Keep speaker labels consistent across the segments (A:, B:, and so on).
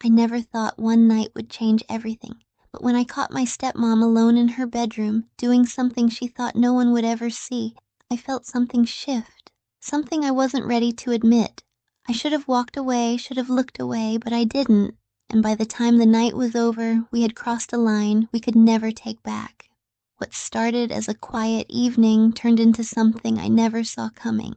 A: I never thought one night would change everything, but when I caught my stepmom alone in her bedroom, doing something she thought no one would ever see, I felt something shift, something I wasn't ready to admit. I should have walked away, should have looked away, but I didn't, and by the time the night was over, we had crossed a line we could never take back. What started as a quiet evening turned into something I never saw coming,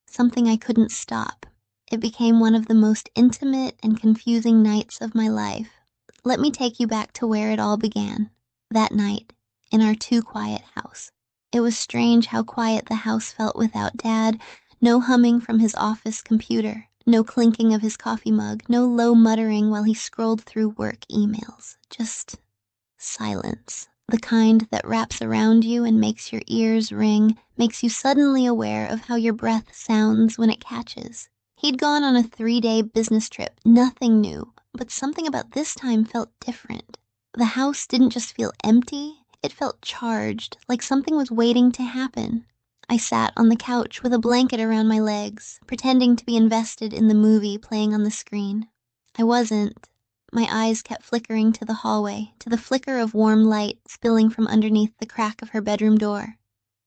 A: something I couldn't stop. It became one of the most intimate and confusing nights of my life. Let me take you back to where it all began. That night, in our too quiet house. It was strange how quiet the house felt without Dad, no humming from his office computer, no clinking of his coffee mug, no low muttering while he scrolled through work emails. Just silence. The kind that wraps around you and makes your ears ring, makes you suddenly aware of how your breath sounds when it catches. He'd gone on a 3-day business trip, nothing new, but something about this time felt different. The house didn't just feel empty, it felt charged, like something was waiting to happen. I sat on the couch with a blanket around my legs, pretending to be invested in the movie playing on the screen. I wasn't. My eyes kept flickering to the hallway, to the flicker of warm light spilling from underneath the crack of her bedroom door.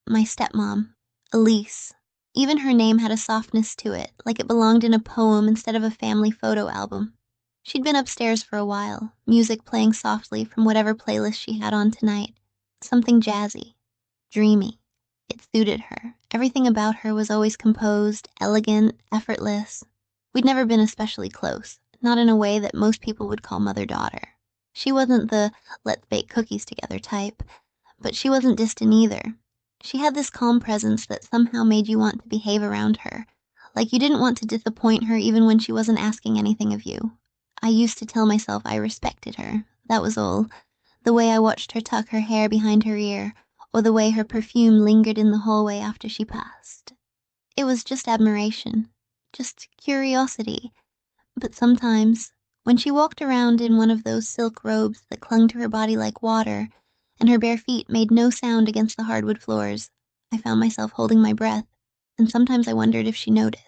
A: My stepmom, Elise. Even her name had a softness to it, like it belonged in a poem instead of a family photo album. She'd been upstairs for a while, music playing softly from whatever playlist she had on tonight. Something jazzy, dreamy. It suited her. Everything about her was always composed, elegant, effortless. We'd never been especially close, not in a way that most people would call mother-daughter. She wasn't the let's bake cookies together type, but she wasn't distant either. She had this calm presence that somehow made you want to behave around her, like you didn't want to disappoint her even when she wasn't asking anything of you. I used to tell myself I respected her, that was all. The way I watched her tuck her hair behind her ear, or the way her perfume lingered in the hallway after she passed. It was just admiration, just curiosity. But sometimes, when she walked around in one of those silk robes that clung to her body like water, and her bare feet made no sound against the hardwood floors, I found myself holding my breath, and sometimes I wondered if she noticed.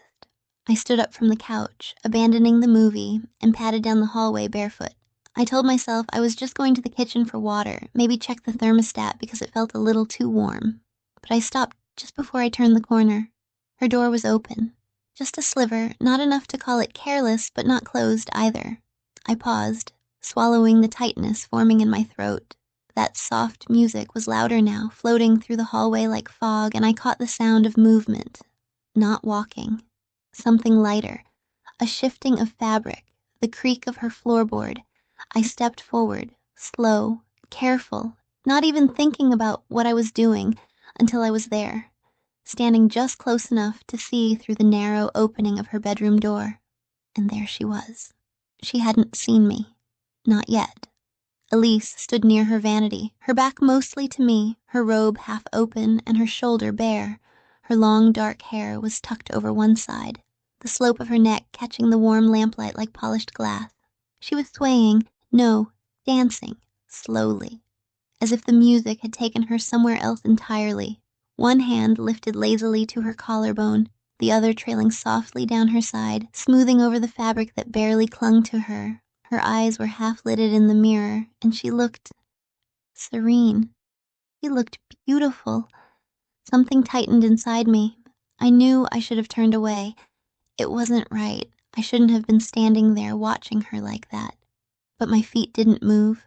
A: I stood up from the couch, abandoning the movie, and padded down the hallway barefoot. I told myself I was just going to the kitchen for water, maybe check the thermostat because it felt a little too warm. But I stopped just before I turned the corner. Her door was open. Just a sliver, not enough to call it careless, but not closed either. I paused, swallowing the tightness forming in my throat. That soft music was louder now, floating through the hallway like fog, and I caught the sound of movement. Not walking. Something lighter. A shifting of fabric, the creak of her floorboard. I stepped forward, slow, careful, not even thinking about what I was doing, until I was there, standing just close enough to see through the narrow opening of her bedroom door. And there she was. She hadn't seen me. Not yet. Elise stood near her vanity, her back mostly to me, her robe half open and her shoulder bare. Her long dark hair was tucked over one side, the slope of her neck catching the warm lamplight like polished glass. She was swaying, no, dancing, slowly, as if the music had taken her somewhere else entirely. One hand lifted lazily to her collarbone, the other trailing softly down her side, smoothing over the fabric that barely clung to her. Her eyes were half-lidded in the mirror, and she looked serene. She looked beautiful. Something tightened inside me. I knew I should have turned away. It wasn't right. I shouldn't have been standing there watching her like that. But my feet didn't move.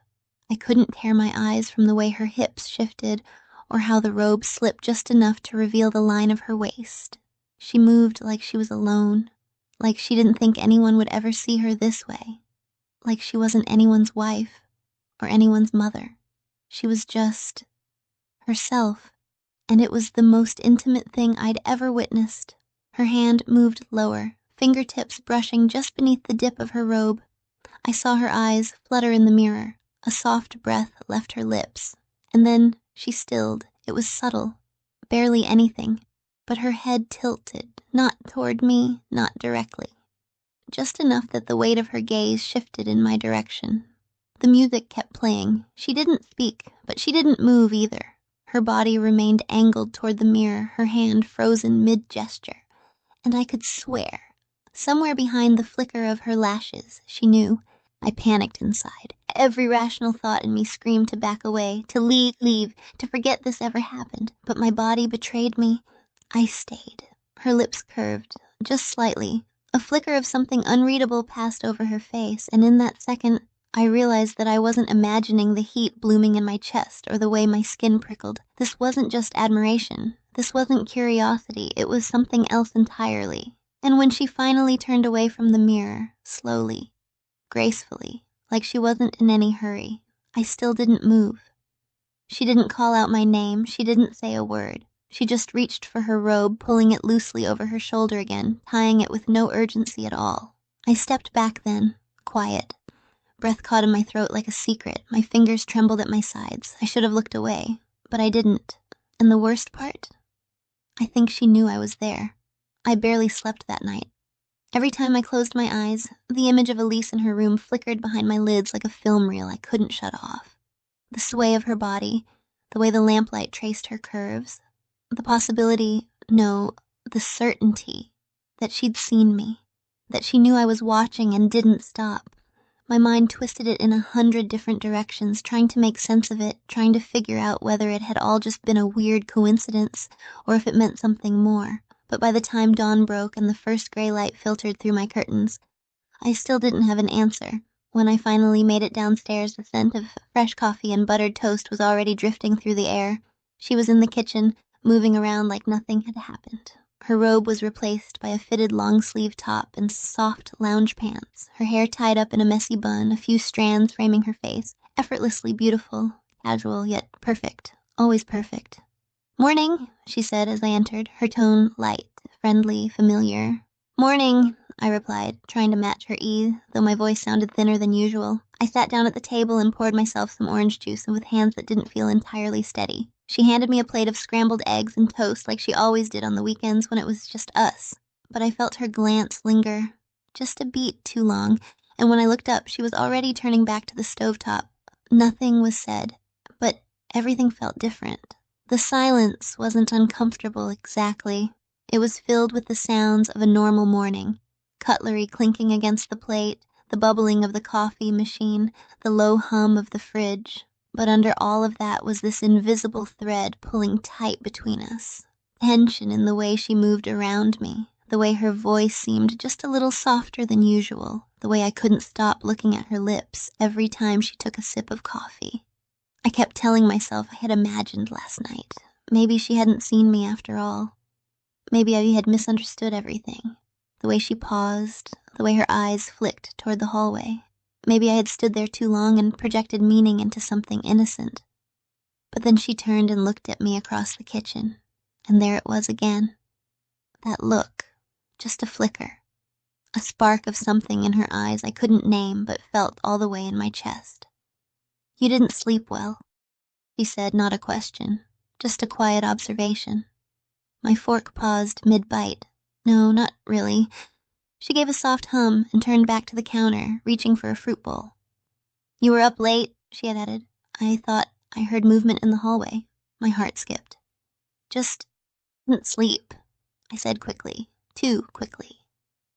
A: I couldn't tear my eyes from the way her hips shifted, or how the robe slipped just enough to reveal the line of her waist. She moved like she was alone, like she didn't think anyone would ever see her this way. Like she wasn't anyone's wife, or anyone's mother. She was just herself, and it was the most intimate thing I'd ever witnessed. Her hand moved lower, fingertips brushing just beneath the dip of her robe. I saw her eyes flutter in the mirror. A soft breath left her lips, and then she stilled. It was subtle, barely anything, but her head tilted, not toward me, not directly. Just enough that the weight of her gaze shifted in my direction. The music kept playing. She didn't speak, but she didn't move either. Her body remained angled toward the mirror, her hand frozen mid-gesture. And I could swear, somewhere behind the flicker of her lashes, she knew, I panicked inside. Every rational thought in me screamed to back away, to leave, to forget this ever happened. But my body betrayed me. I stayed. Her lips curved, just slightly. A flicker of something unreadable passed over her face, and in that second, I realized that I wasn't imagining the heat blooming in my chest or the way my skin prickled. This wasn't just admiration. This wasn't curiosity. It was something else entirely. And when she finally turned away from the mirror, slowly, gracefully, like she wasn't in any hurry, I still didn't move. She didn't call out my name. She didn't say a word. She just reached for her robe, pulling it loosely over her shoulder again, tying it with no urgency at all. I stepped back then, quiet. Breath caught in my throat like a secret. My fingers trembled at my sides. I should have looked away, but I didn't. And the worst part? I think she knew I was there. I barely slept that night. Every time I closed my eyes, the image of Elise in her room flickered behind my lids like a film reel I couldn't shut off. The sway of her body, the way the lamplight traced her curves, the possibility, no, the certainty, that she'd seen me, that she knew I was watching and didn't stop. My mind twisted it in 100 different directions, trying to make sense of it, trying to figure out whether it had all just been a weird coincidence or if it meant something more. But by the time dawn broke and the first gray light filtered through my curtains, I still didn't have an answer. When I finally made it downstairs, the scent of fresh coffee and buttered toast was already drifting through the air. She was in the kitchen, moving around like nothing had happened. Her robe was replaced by a fitted long-sleeve top and soft lounge pants, her hair tied up in a messy bun, a few strands framing her face, effortlessly beautiful, casual yet perfect, always perfect. "Morning," she said as I entered, her tone light, friendly, familiar. "Morning," I replied, trying to match her ease, though my voice sounded thinner than usual. I sat down at the table and poured myself some orange juice, and with hands that didn't feel entirely steady. She handed me a plate of scrambled eggs and toast like she always did on the weekends when it was just us. But I felt her glance linger just a beat too long, and when I looked up, she was already turning back to the stovetop. Nothing was said, but everything felt different. The silence wasn't uncomfortable exactly. It was filled with the sounds of a normal morning. Cutlery clinking against the plate, the bubbling of the coffee machine, the low hum of the fridge. But under all of that was this invisible thread pulling tight between us. Tension in the way she moved around me, the way her voice seemed just a little softer than usual, the way I couldn't stop looking at her lips every time she took a sip of coffee. I kept telling myself I had imagined last night. Maybe she hadn't seen me after all. Maybe I had misunderstood everything. The way she paused, the way her eyes flicked toward the hallway. Maybe I had stood there too long and projected meaning into something innocent. But then she turned and looked at me across the kitchen, and there it was again. That look, just a flicker. A spark of something in her eyes I couldn't name but felt all the way in my chest. "You didn't sleep well," she said, not a question, just a quiet observation. My fork paused mid-bite. No, not really. She gave a soft hum and turned back to the counter, reaching for a fruit bowl. "You were up late," she had added. I thought I heard movement in the hallway. My heart skipped. "Just didn't sleep," I said quickly. Too quickly.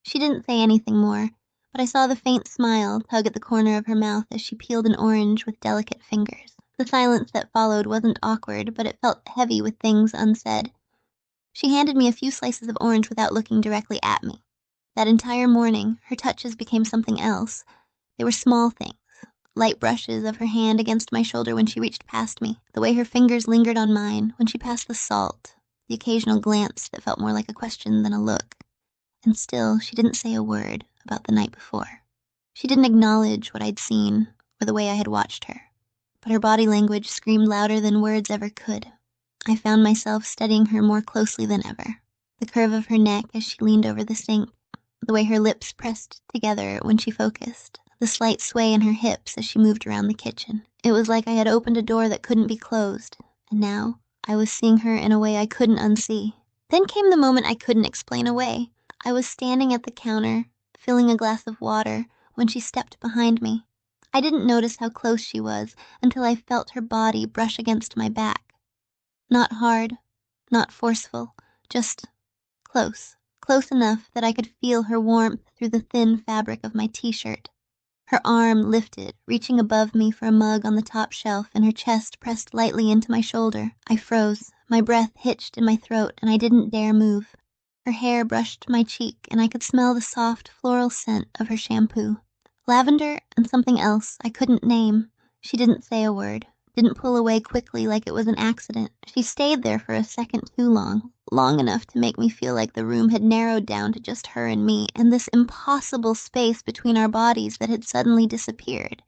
A: She didn't say anything more, but I saw the faint smile tug at the corner of her mouth as she peeled an orange with delicate fingers. The silence that followed wasn't awkward, but it felt heavy with things unsaid. She handed me a few slices of orange without looking directly at me. That entire morning, her touches became something else. They were small things, light brushes of her hand against my shoulder when she reached past me, the way her fingers lingered on mine when she passed the salt, the occasional glance that felt more like a question than a look. And still, she didn't say a word about the night before. She didn't acknowledge what I'd seen or the way I had watched her. But her body language screamed louder than words ever could. I found myself studying her more closely than ever. The curve of her neck as she leaned over the sink, the way her lips pressed together when she focused, the slight sway in her hips as she moved around the kitchen. It was like I had opened a door that couldn't be closed, and now I was seeing her in a way I couldn't unsee. Then came the moment I couldn't explain away. I was standing at the counter, filling a glass of water, when she stepped behind me. I didn't notice how close she was until I felt her body brush against my back. Not hard, not forceful, just close enough that I could feel her warmth through the thin fabric of my t-shirt. Her arm lifted, reaching above me for a mug on the top shelf, and her chest pressed lightly into my shoulder. I froze. My breath hitched in my throat, and I didn't dare move. Her hair brushed my cheek, and I could smell the soft floral scent of her shampoo. Lavender and something else I couldn't name. She didn't say a word, didn't pull away quickly like it was an accident. She stayed there for a second too long, long enough to make me feel like the room had narrowed down to just her and me, and this impossible space between our bodies that had suddenly disappeared.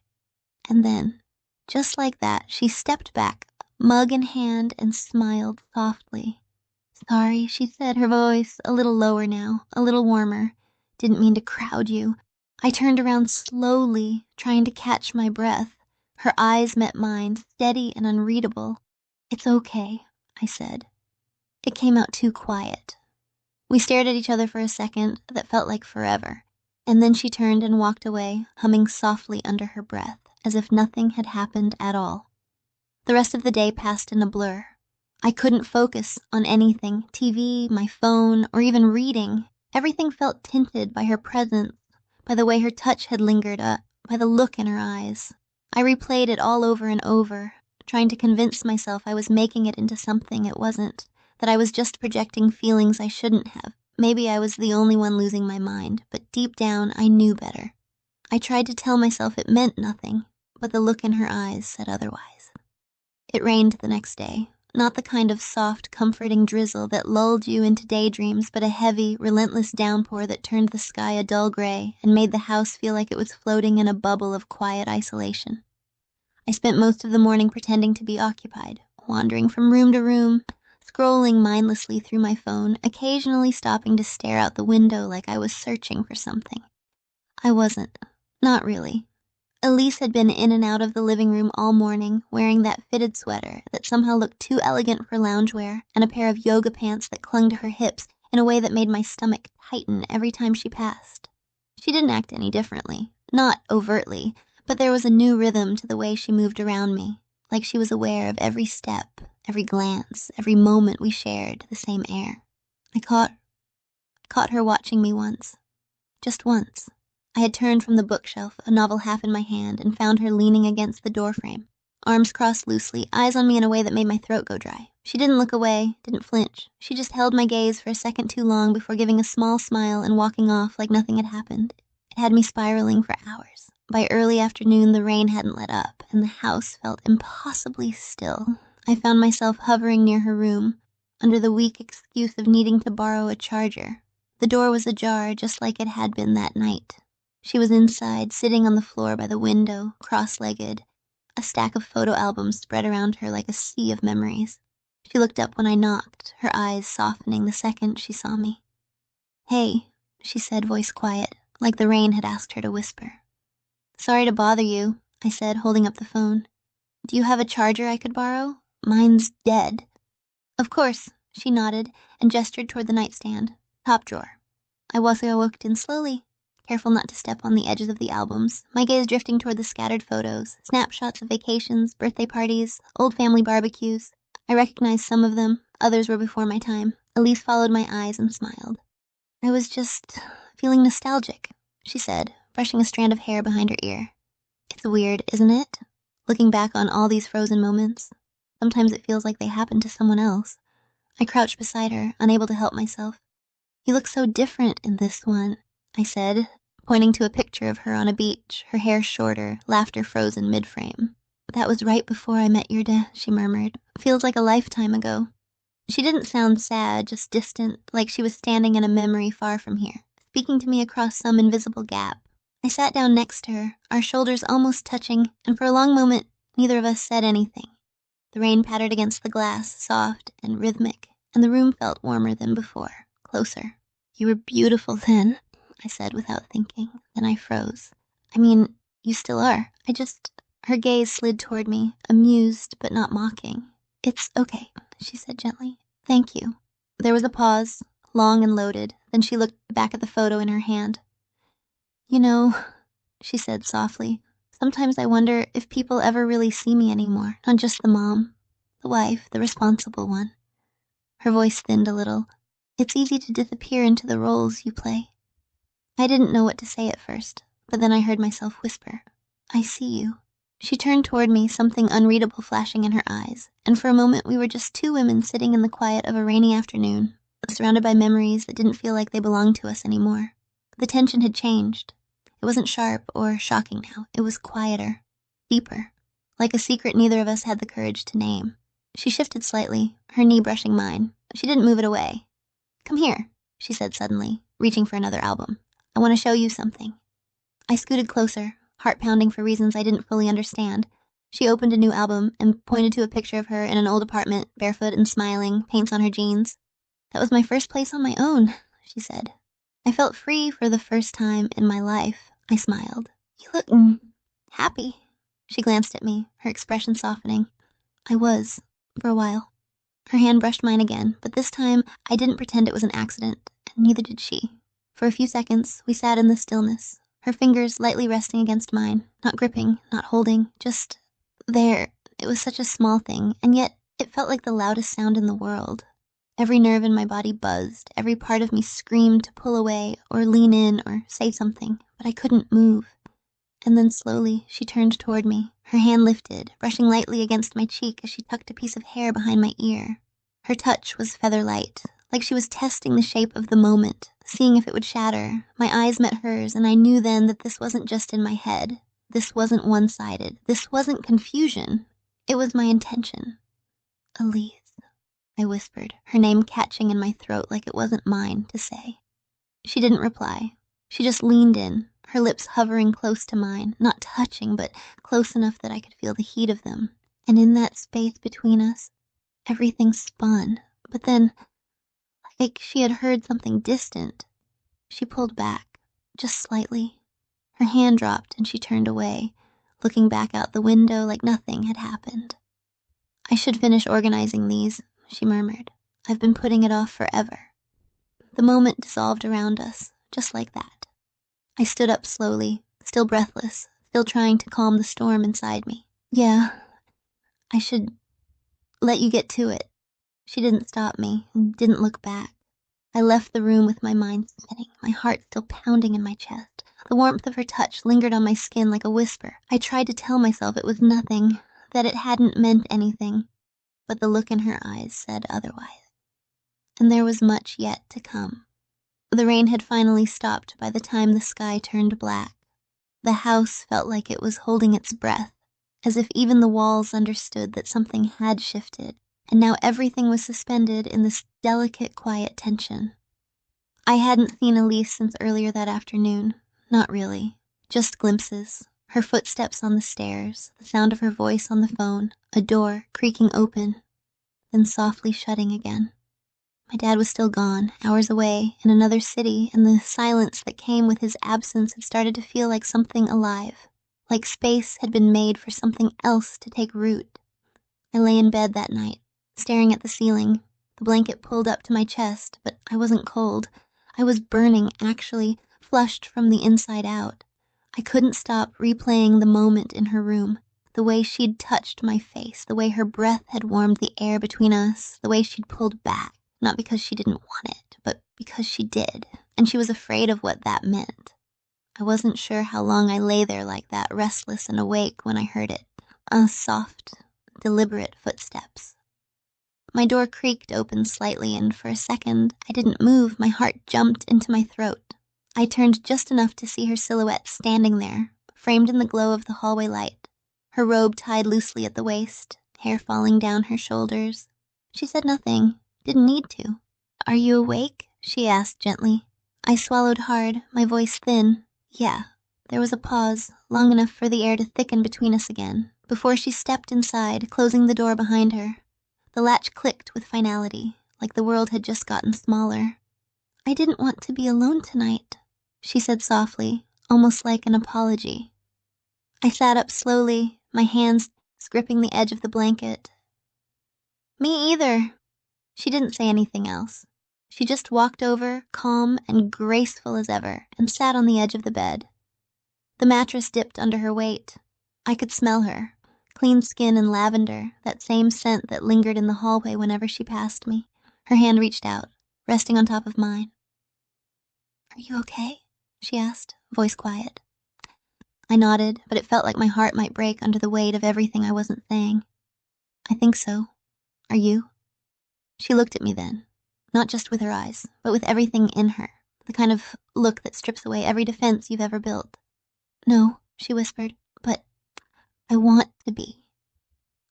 A: And then, just like that, she stepped back, mug in hand, and smiled softly. "Sorry," she said, her voice a little lower now, a little warmer. "Didn't mean to crowd you." I turned around slowly, trying to catch my breath. Her eyes met mine, steady and unreadable. "It's okay," I said. It came out too quiet. We stared at each other for a second that felt like forever, and then she turned and walked away, humming softly under her breath, as if nothing had happened at all. The rest of the day passed in a blur. I couldn't focus on anything, TV, my phone, or even reading. Everything felt tinted by her presence, by the way her touch had lingered up, by the look in her eyes. I replayed it all over and over, trying to convince myself I was making it into something it wasn't, that I was just projecting feelings I shouldn't have. Maybe I was the only one losing my mind, but deep down I knew better. I tried to tell myself it meant nothing, but the look in her eyes said otherwise. It rained the next day. Not the kind of soft, comforting drizzle that lulled you into daydreams, but a heavy, relentless downpour that turned the sky a dull gray and made the house feel like it was floating in a bubble of quiet isolation. I spent most of the morning pretending to be occupied, wandering from room to room, scrolling mindlessly through my phone, occasionally stopping to stare out the window like I was searching for something. I wasn't. Not really. Elise had been in and out of the living room all morning, wearing that fitted sweater that somehow looked too elegant for loungewear, and a pair of yoga pants that clung to her hips in a way that made my stomach tighten every time she passed. She didn't act any differently, not overtly, but there was a new rhythm to the way she moved around me, like she was aware of every step, every glance, every moment we shared the same air. I caught her watching me once. Just once. I had turned from the bookshelf, a novel half in my hand, and found her leaning against the doorframe, arms crossed loosely, eyes on me in a way that made my throat go dry. She didn't look away, didn't flinch. She just held my gaze for a second too long before giving a small smile and walking off like nothing had happened. It had me spiraling for hours. By early afternoon, the rain hadn't let up, and the house felt impossibly still. I found myself hovering near her room, under the weak excuse of needing to borrow a charger. The door was ajar, just like it had been that night. She was inside, sitting on the floor by the window, cross-legged, a stack of photo albums spread around her like a sea of memories. She looked up when I knocked, her eyes softening the second she saw me. "Hey," she said, voice quiet, like the rain had asked her to whisper. "Sorry to bother you," I said, holding up the phone. "Do you have a charger I could borrow? Mine's dead." "Of course," she nodded and gestured toward the nightstand. "Top drawer." I walked in slowly, careful not to step on the edges of the albums, my gaze drifting toward the scattered photos, snapshots of vacations, birthday parties, old family barbecues. I recognized some of them, others were before my time. Elise followed my eyes and smiled. "I was just feeling nostalgic," she said, brushing a strand of hair behind her ear. "It's weird, isn't it? Looking back on all these frozen moments. Sometimes it feels like they happened to someone else." I crouched beside her, unable to help myself. "You look so different in this one," I said, pointing to a picture of her on a beach, her hair shorter, laughter frozen mid-frame. "That was right before I met your dad," she murmured. "Feels like a lifetime ago." She didn't sound sad, just distant, like she was standing in a memory far from here, speaking to me across some invisible gap. I sat down next to her, our shoulders almost touching, and for a long moment, neither of us said anything. The rain pattered against the glass, soft and rhythmic, and the room felt warmer than before, closer. "You were beautiful then," I said without thinking. Then I froze. "I mean, you still are. Her gaze slid toward me, amused but not mocking. "It's okay," she said gently. "Thank you." There was a pause, long and loaded. Then she looked back at the photo in her hand. "You know," she said softly, "sometimes I wonder if people ever really see me anymore. Not just the mom, the wife, the responsible one." Her voice thinned a little. "It's easy to disappear into the roles you play." I didn't know what to say at first. but then I heard myself whisper, "I see you." She turned toward me, something unreadable flashing in her eyes, and for a moment we were just two women sitting in the quiet of a rainy afternoon, surrounded by memories that didn't feel like they belonged to us anymore. The tension had changed. It wasn't sharp or shocking now. It was quieter, deeper, like a secret neither of us had the courage to name. She shifted slightly, her knee brushing mine. She didn't move it away. "Come here," she said suddenly, reaching for another album. "I want to show you something." I scooted closer, heart pounding for reasons I didn't fully understand. She opened a new album and pointed to a picture of her in an old apartment, barefoot and smiling, paints on her jeans. "That was my first place on my own," she said. I felt free for the first time in my life. I smiled. "You look happy." She glanced at me, her expression softening. I was, for a while. Her hand brushed mine again, but this time I didn't pretend it was an accident, and neither did she. For a few seconds, we sat in the stillness, her fingers lightly resting against mine, not gripping, not holding, just there. It was such a small thing, and yet it felt like the loudest sound in the world. Every nerve in my body buzzed, every part of me screamed to pull away or lean in or say something, but I couldn't move. And then slowly she turned toward me, her hand lifted, brushing lightly against my cheek as she tucked a piece of hair behind my ear. Her touch was feather-light, like she was testing the shape of the moment, seeing if it would shatter. My eyes met hers, and I knew then that this wasn't just in my head. This wasn't one-sided. This wasn't confusion. It was my intention. "Elise," I whispered, her name catching in my throat like it wasn't mine to say. She didn't reply. She just leaned in, her lips hovering close to mine, not touching, but close enough that I could feel the heat of them. And in that space between us, everything spun. But then, like she had heard something distant, she pulled back, just slightly. Her hand dropped and she turned away, looking back out the window like nothing had happened. "I should finish organizing these," she murmured. "I've been putting it off forever." The moment dissolved around us, just like that. I stood up slowly, still breathless, still trying to calm the storm inside me. "Yeah, I should let you get to it." She didn't stop me, and didn't look back. I left the room with my mind spinning, my heart still pounding in my chest. The warmth of her touch lingered on my skin like a whisper. I tried to tell myself it was nothing, that it hadn't meant anything, but the look in her eyes said otherwise. And there was much yet to come. The rain had finally stopped by the time the sky turned black. The house felt like it was holding its breath, as if even the walls understood that something had shifted, and now everything was suspended in this delicate, quiet tension. I hadn't seen Elise since earlier that afternoon. Not really. Just glimpses. Her footsteps on the stairs, the sound of her voice on the phone, a door creaking open, then softly shutting again. My dad was still gone, hours away, in another city, and the silence that came with his absence had started to feel like something alive, like space had been made for something else to take root. I lay in bed that night, staring at the ceiling, the blanket pulled up to my chest, but I wasn't cold. I was burning, actually, flushed from the inside out. I couldn't stop replaying the moment in her room, the way she'd touched my face, the way her breath had warmed the air between us, the way she'd pulled back. Not because she didn't want it, but because she did, and she was afraid of what that meant. I wasn't sure how long I lay there like that, restless and awake, when I heard it. Soft, deliberate footsteps. My door creaked open slightly, and for a second, I didn't move. My heart jumped into my throat. I turned just enough to see her silhouette standing there, framed in the glow of the hallway light, her robe tied loosely at the waist, hair falling down her shoulders. She said nothing. Didn't need to. "Are you awake?" she asked gently. I swallowed hard, my voice thin. "Yeah." There was a pause, long enough for the air to thicken between us again, before she stepped inside, closing the door behind her. The latch clicked with finality, like the world had just gotten smaller. "I didn't want to be alone tonight," she said softly, almost like an apology. I sat up slowly, my hands gripping the edge of the blanket. "Me either." She didn't say anything else. She just walked over, calm and graceful as ever, and sat on the edge of the bed. The mattress dipped under her weight. I could smell her. Clean skin and lavender, that same scent that lingered in the hallway whenever she passed me. Her hand reached out, resting on top of mine. "Are you okay?" she asked, voice quiet. I nodded, but it felt like my heart might break under the weight of everything I wasn't saying. I think so. Are you? She looked at me then, not just with her eyes, but with everything in her, the kind of look that strips away every defense you've ever built. No, she whispered, but I want to be.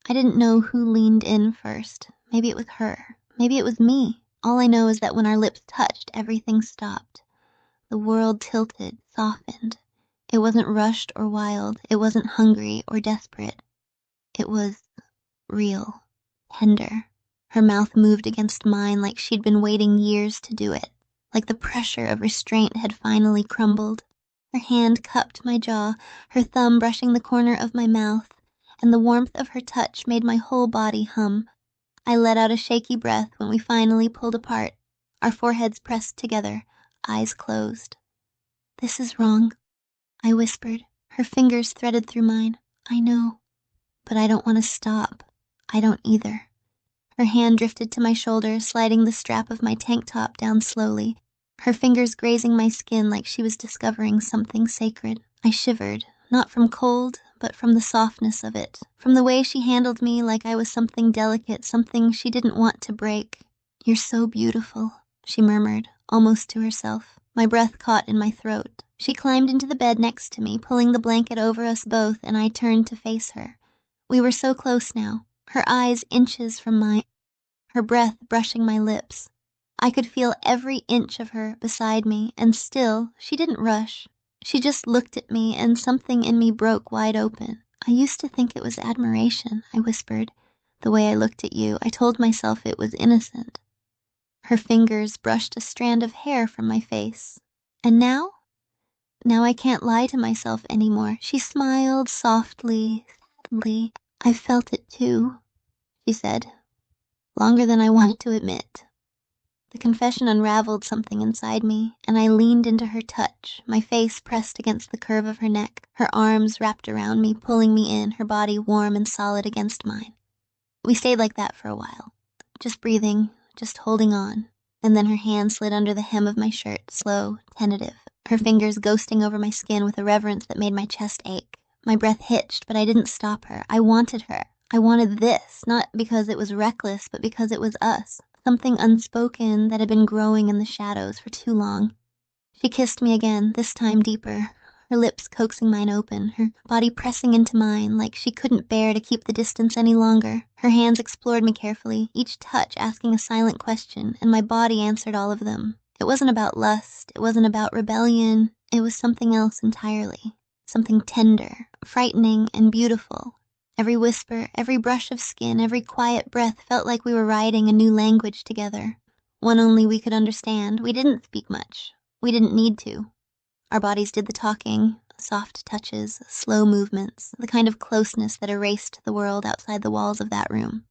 A: I didn't know who leaned in first. Maybe it was her. Maybe it was me. All I know is that when our lips touched, everything stopped. The world tilted, softened. It wasn't rushed or wild. It wasn't hungry or desperate. It was real, tender. Her mouth moved against mine like she'd been waiting years to do it, like the pressure of restraint had finally crumbled. Her hand cupped my jaw, her thumb brushing the corner of my mouth, and the warmth of her touch made my whole body hum. I let out a shaky breath when we finally pulled apart, our foreheads pressed together, eyes closed. "This is wrong," I whispered, her fingers threaded through mine. "I know, but I don't want to stop. I don't either." Her hand drifted to my shoulder, sliding the strap of my tank top down slowly, her fingers grazing my skin like she was discovering something sacred. I shivered, not from cold, but from the softness of it, from the way she handled me like I was something delicate, something she didn't want to break. "You're so beautiful," she murmured, almost to herself. My breath caught in my throat. She climbed into the bed next to me, pulling the blanket over us both, and I turned to face her. We were so close now, her eyes inches from mine, her breath brushing my lips. I could feel every inch of her beside me, and still, she didn't rush. She just looked at me, and something in me broke wide open. "I used to think it was admiration," I whispered. "The way I looked at you, I told myself it was innocent." Her fingers brushed a strand of hair from my face. "And now? Now I can't lie to myself anymore." She smiled softly, sadly. "I've felt it too," she said. "Longer than I want to admit." The confession unraveled something inside me, and I leaned into her touch, my face pressed against the curve of her neck, her arms wrapped around me, pulling me in, her body warm and solid against mine. We stayed like that for a while, just breathing, just holding on, and then her hand slid under the hem of my shirt, slow, tentative, her fingers ghosting over my skin with a reverence that made my chest ache. My breath hitched, but I didn't stop her. I wanted her. I wanted this, not because it was reckless, but because it was us. Something unspoken that had been growing in the shadows for too long. She kissed me again, this time deeper, her lips coaxing mine open, her body pressing into mine like she couldn't bear to keep the distance any longer. Her hands explored me carefully, each touch asking a silent question, and my body answered all of them. It wasn't about lust, it wasn't about rebellion, it was something else entirely. Something tender, frightening, and beautiful. Every whisper, every brush of skin, every quiet breath felt like we were writing a new language together. One only we could understand. We didn't speak much. We didn't need to. Our bodies did the talking, soft touches, slow movements, the kind of closeness that erased the world outside the walls of that room.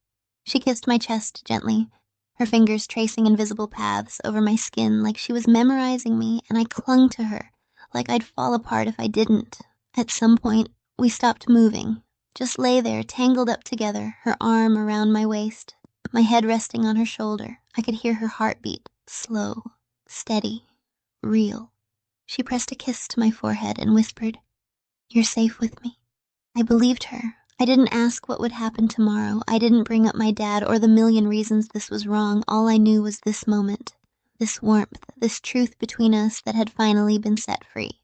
A: She kissed my chest gently, her fingers tracing invisible paths over my skin like she was memorizing me, and I clung to her, like I'd fall apart if I didn't. At some point, we stopped moving. Just lay there, tangled up together, her arm around my waist, my head resting on her shoulder. I could hear her heartbeat, slow, steady, real. She pressed a kiss to my forehead and whispered, "You're safe with me." I believed her. I didn't ask what would happen tomorrow. I didn't bring up my dad or the million reasons this was wrong. All I knew was this moment, this warmth, this truth between us that had finally been set free.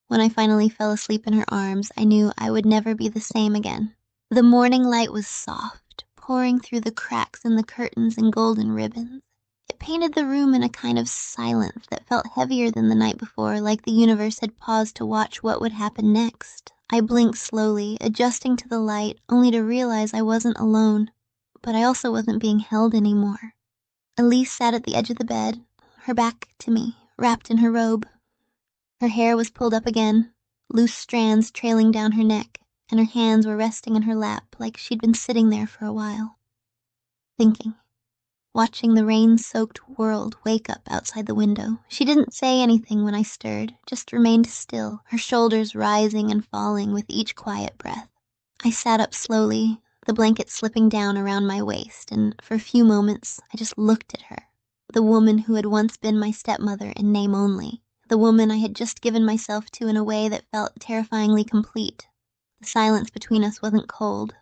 A: When I finally fell asleep in her arms, I knew I would never be the same again. The morning light was soft, pouring through the cracks in the curtains and golden ribbons. It painted the room in a kind of silence that felt heavier than the night before, like the universe had paused to watch what would happen next. I blinked slowly, adjusting to the light, only to realize I wasn't alone. But I also wasn't being held anymore. Elise sat at the edge of the bed, her back to me, wrapped in her robe. Her hair was pulled up again, loose strands trailing down her neck, and her hands were resting in her lap like she'd been sitting there for a while. Thinking. Watching the rain-soaked world wake up outside the window. She didn't say anything when I stirred, just remained still, her shoulders rising and falling with each quiet breath. I sat up slowly, the blanket slipping down around my waist, and for a few moments I just looked at her, the woman who had once been my stepmother in name only, the woman I had just given myself to in a way that felt terrifyingly complete. The silence between us wasn't cold,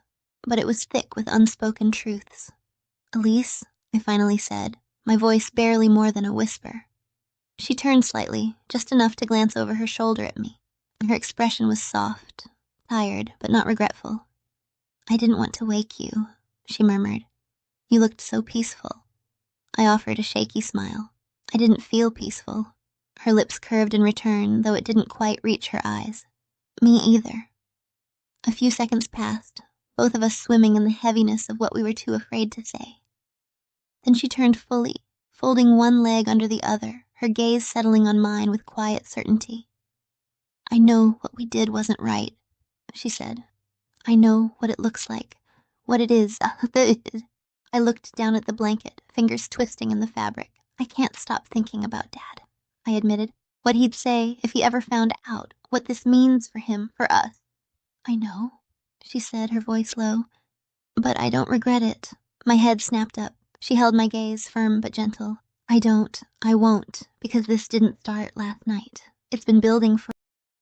A: but it was thick with unspoken truths. "Elise," I finally said, my voice barely more than a whisper. She turned slightly, just enough to glance over her shoulder at me. Her expression was soft, tired, but not regretful. "I didn't want to wake you," she murmured. "You looked so peaceful." I offered a shaky smile. I didn't feel peaceful. Her lips curved in return, though it didn't quite reach her eyes. "Me either." A few seconds passed, both of us swimming in the heaviness of what we were too afraid to say. Then she turned fully, folding one leg under the other, her gaze settling on mine with quiet certainty. "I know what we did wasn't right," she said. "I know what it looks like, what it is." I looked down at the blanket, fingers twisting in the fabric. "I can't stop thinking about Dad," I admitted. "What he'd say if he ever found out, what this means for him, for us." "I know," she said, her voice low. "But I don't regret it." My head snapped up. She held my gaze, firm but gentle. I won't, because this didn't start last night. It's been building for